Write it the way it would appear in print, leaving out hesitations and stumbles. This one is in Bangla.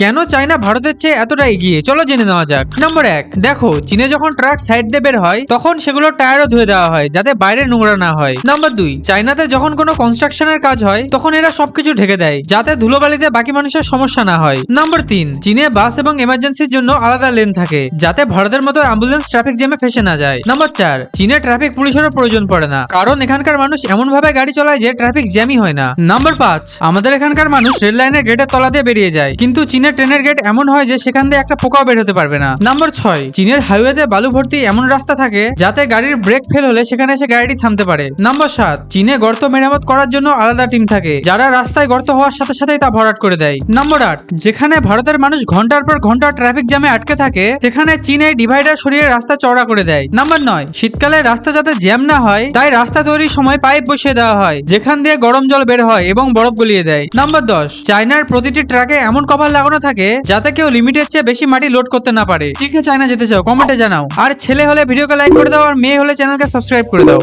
কেন চায়না ভারতের চেয়ে এতটা এগিয়ে, চলো জেনে নেওয়া যাক। নম্বর 1, দেখো চীনে যখন ট্রাক সাইড দিয়ে বের হয় তখন সেগুলো টায়ারও ধুয়ে দেওয়া হয় যাতে বাইরে নোংরা না হয়। নম্বর 2, চায়নাতে যখন কোনো কনস্ট্রাকশনের কাজ হয় তখন এরা সবকিছু ঢেকে দেয় যাতে ধুলোবালিতে বাকি মানুষের সমস্যা না হয়। নম্বর 3, চীনে বাস এবং এমার্জেন্সির জন্য আলাদা লেন থাকে যাতে ভারতের মতো অ্যাম্বুলেন্স ট্রাফিক জ্যামে ফেসে না যায়। নম্বর 4, চীনে ট্রাফিক পুলিশেরও প্রয়োজন পড়ে না কারণ এখানকার মানুষ এমন ভাবে গাড়ি চালায় যে ট্রাফিক জ্যামই হয় না। নম্বর 5, আমাদের এখানকার মানুষ রেল লাইনের গেটের তলা দিয়ে বেরিয়ে যায়, কিন্তু চীনের ট্রেনের গেট এমন হয় যে সেখান দিয়ে একটা পোকাও বের হতে পারবে না। নম্বর 6, চীনের হাইওয়েতে বালু ভর্তি এমন রাস্তা থাকে যাতে গাড়ির ব্রেক ফেল হলে সেখানে এসে গাড়িটি থামতে পারে। নম্বর 7, চীনে গর্ত মেরামত করার জন্য আলাদা টিম থাকে যারা রাস্তায় গর্ত হওয়ার সাথে সাথেই তা ভরাট করে দেয়। নম্বর 8, যেখানে ভারতের মানুষ ঘন্টার পর ঘন্টা ট্রাফিক জ্যামে আটকে থাকে সেখানে চীনে ডিভাইডার সরিয়ে রাস্তা চওড়া করে দেয়। নম্বর 9, শীতকালে রাস্তা যাতে জ্যাম না হয় তাই রাস্তা তৈরির সময় পাইপ বসিয়ে দেওয়া হয় যেখান দিয়ে গরম জল বের হয় এবং বরফ গলিয়ে দেয়। নম্বর 10, চায়নার প্রতিটি ট্রাকে এমন কভার লাগানো থাকে যাতে কেউ লিমিটের চেয়ে বেশি মাটি লোড করতে না পারে। ঠিক আছে, চায়না যেতে চাও কমেন্টে জানাও। আর ছেলে হলে ভিডিওকে লাইক করে দাও, আর মেয়ে হলে চ্যানেলকে সাবস্ক্রাইব করে দাও।